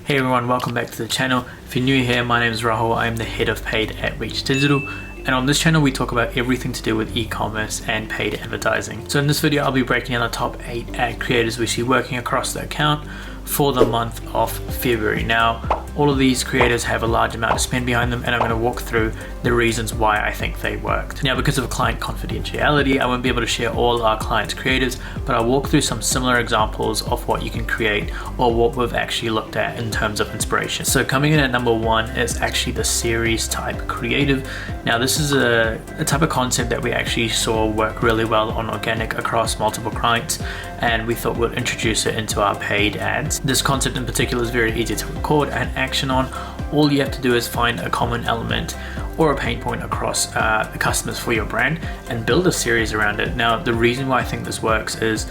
Hey everyone, welcome back to the channel. If you're new here, my name is Rahul. I'm the head of paid at Reach Digital, and on this channel we talk about everything to do with e-commerce and paid advertising. So in this video I'll be breaking down the top 8 ad creators we see working across the account for the month of February. Now all of these creators have a large amount of spend behind them, and I'm going to walk through the reasons why I think they worked. Now, because of client confidentiality, I won't be able to share all our clients' creators, but I'll walk through some similar examples of what you can create or what we've actually looked at in terms of inspiration. So coming in at number 1 is actually the series type creative. Now this is a type of concept that we actually saw work really well on organic across multiple clients, and we thought we'd introduce it into our paid ads. This concept in particular is very easy to record and action on. All you have to do is find a common element or a pain point across the customers for your brand and build a series around it. Now the reason why I think this works is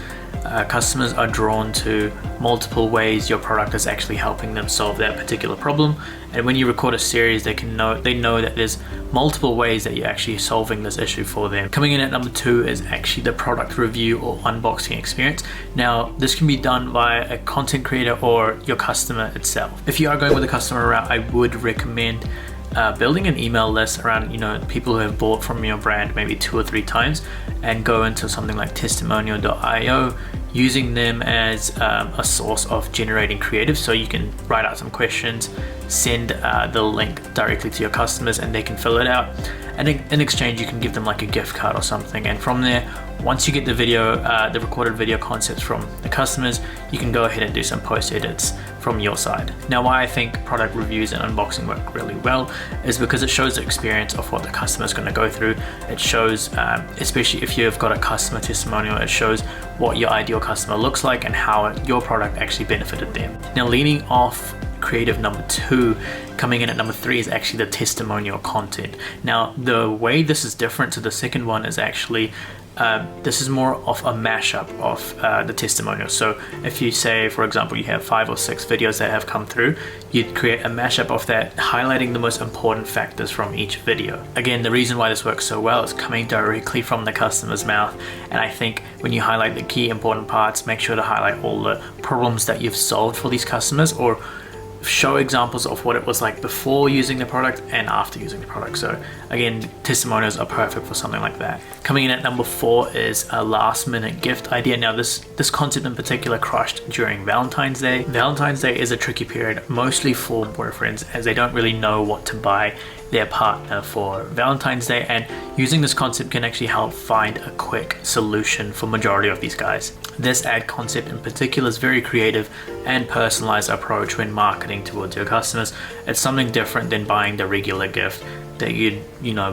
customers are drawn to multiple ways your product is actually helping them solve that particular problem, and when you record a series they know that there's multiple ways that you're actually solving this issue for them. Coming in at number 2 is actually the product review or unboxing experience. Now this can be done by a content creator or your customer itself. If you are going with a customer route, I would recommend building an email list around people who have bought from your brand maybe 2 or 3 times, and go into something like testimonial.io, using them as a source of generating creative. So you can write out some questions, send the link directly to your customers and they can fill it out, and in exchange you can give them like a gift card or something. And from there, once you get the video, the recorded video concepts from the customers, you can go ahead and do some post edits from your side. Now why I think product reviews and unboxing work really well is because it shows the experience of what the customer is going to go through. It shows, especially if you've got a customer testimonial, it shows what your ideal customer looks like and how your product actually benefited them. Now leaning off creative number 2, coming in at number 3 is actually the testimonial content. Now the way this is different to the second one is actually this is more of a mashup of the testimonial. So if you say, for example, you have 5 or 6 videos that have come through, you'd create a mashup of that, highlighting the most important factors from each video. Again, the reason why this works so well is coming directly from the customer's mouth, and I think when you highlight the key important parts, make sure to highlight all the problems that you've solved for these customers, or show examples of what it was like before using the product and after using the product. So again, testimonials are perfect for something like that. Coming in at number 4 is a last minute gift idea. Now this concept in particular crushed during Valentine's Day. Valentine's Day is a tricky period, mostly for boyfriends, as they don't really know what to buy their partner for Valentine's Day, and using this concept can actually help find a quick solution for majority of these guys. This ad concept in particular is very creative and personalized approach when marketing towards your customers. It's something different than buying the regular gift that you'd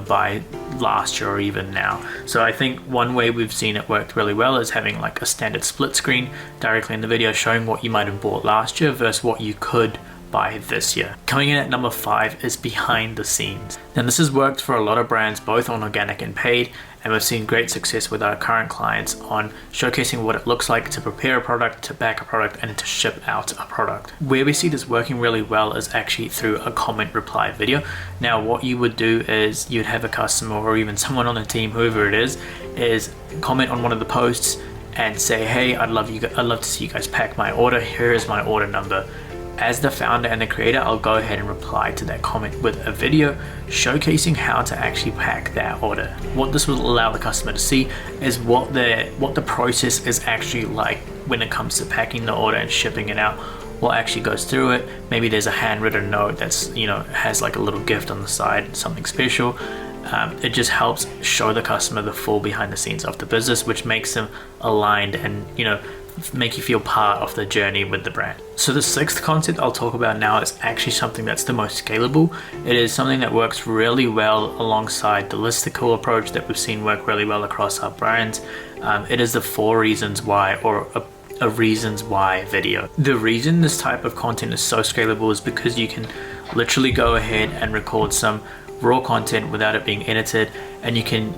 buy last year or even now. So I think one way we've seen it worked really well is having like a standard split screen directly in the video showing what you might have bought last year versus what you could buy this year. Coming in at number 5 is behind the scenes. Now this has worked for a lot of brands both on organic and paid, and we've seen great success with our current clients on showcasing what it looks like to prepare a product, to back a product, and to ship out a product. Where we see this working really well is actually through a comment reply video. Now what you would do is you'd have a customer or even someone on the team, whoever it is comment on one of the posts and say, hey, I'd love to see you guys pack my order. Here is my order number. As the founder and the creator, I'll go ahead and reply to that comment with a video showcasing how to actually pack that order. What this will allow the customer to see is what the process is actually like when it comes to packing the order and shipping it out. What actually goes through it. Maybe there's a handwritten note that's has like a little gift on the side, something special. It just helps show the customer the full behind the scenes of the business, which makes them aligned and make you feel part of the journey with the brand. So the 6th concept I'll talk about now is actually something that's the most scalable. It is something that works really well alongside the listicle approach that we've seen work really well across our brands. It is the 4 reasons why, or a reasons why video. The reason this type of content is so scalable is because you can literally go ahead and record some raw content without it being edited, and you can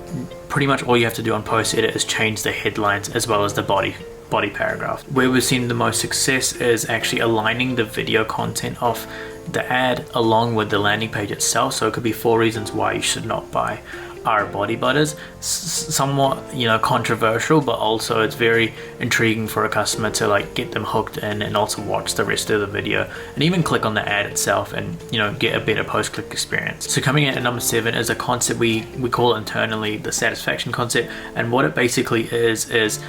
pretty much all you have to do on post edit is change the headlines as well as the body paragraph. Where we've seen the most success is actually aligning the video content of the ad along with the landing page itself. So it could be 4 reasons why you should not buy are body butters. Somewhat, controversial, but also it's very intriguing for a customer to like get them hooked in and also watch the rest of the video and even click on the ad itself and get a better post-click experience. So coming in at number 7 is a concept we call internally the satisfaction concept, and what it basically is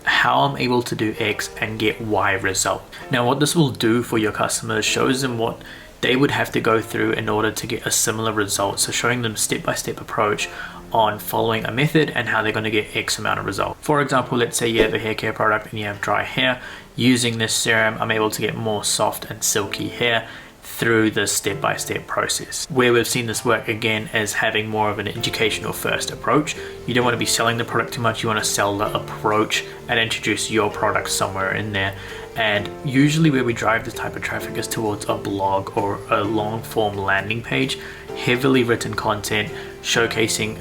how I'm able to do X and get Y result. Now what this will do for your customers shows them what they would have to go through in order to get a similar result. So showing them step-by-step approach on following a method and how they're going to get X amount of result. For example, let's say you have a hair care product and you have dry hair. Using this serum, I'm able to get more soft and silky hair through this step-by-step process. Where we've seen this work again is having more of an educational first approach. You don't want to be selling the product too much, you want to sell the approach and introduce your product somewhere in there. And usually where we drive this type of traffic is towards a blog or a long form landing page, heavily written content showcasing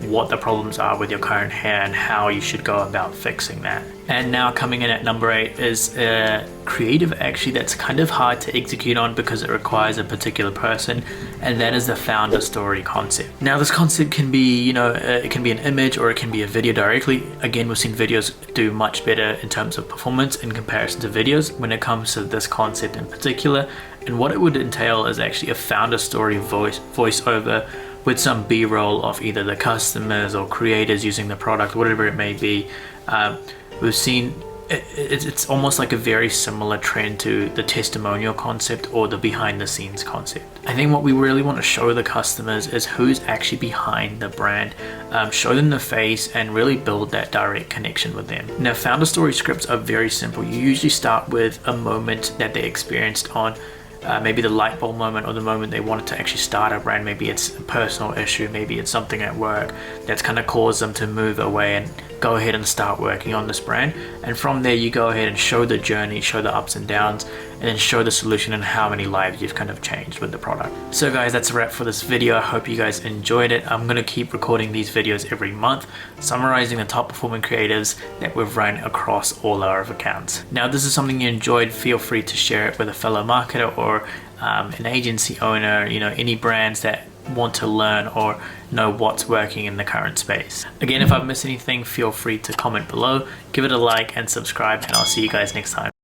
what the problems are with your current hair and how you should go about fixing that. And now coming in at number 8 is a creative actually that's kind of hard to execute on because it requires a particular person, and that is the founder story concept. Now this concept can be, it can be an image or it can be a video directly. Again, we've seen videos do much better in terms of performance in comparison to videos when it comes to this concept in particular. And what it would entail is actually a founder story voiceover with some B-roll of either the customers or creators using the product, whatever it may be. We've seen it's almost like a very similar trend to the testimonial concept or the behind the scenes concept. I think what we really want to show the customers is who's actually behind the brand, show them the face and really build that direct connection with them. Now founder story scripts are very simple. You usually start with a moment that they experienced on maybe the light bulb moment or the moment they wanted to actually start a brand. Maybe it's a personal issue, maybe it's something at work that's kind of caused them to move away and go ahead and start working on this brand. And from there you go ahead and show the journey, show the ups and downs, and then show the solution and how many lives you've kind of changed with the product. So guys, that's a wrap for this video. I hope you guys enjoyed it. I'm going to keep recording these videos every month, summarizing the top performing creatives that we've run across all our accounts. Now, if this is something you enjoyed, feel free to share it with a fellow marketer or an agency owner, any brands that want to learn or know what's working in the current space. Again, if I've missed anything, feel free to comment below, give it a like and subscribe, and I'll see you guys next time.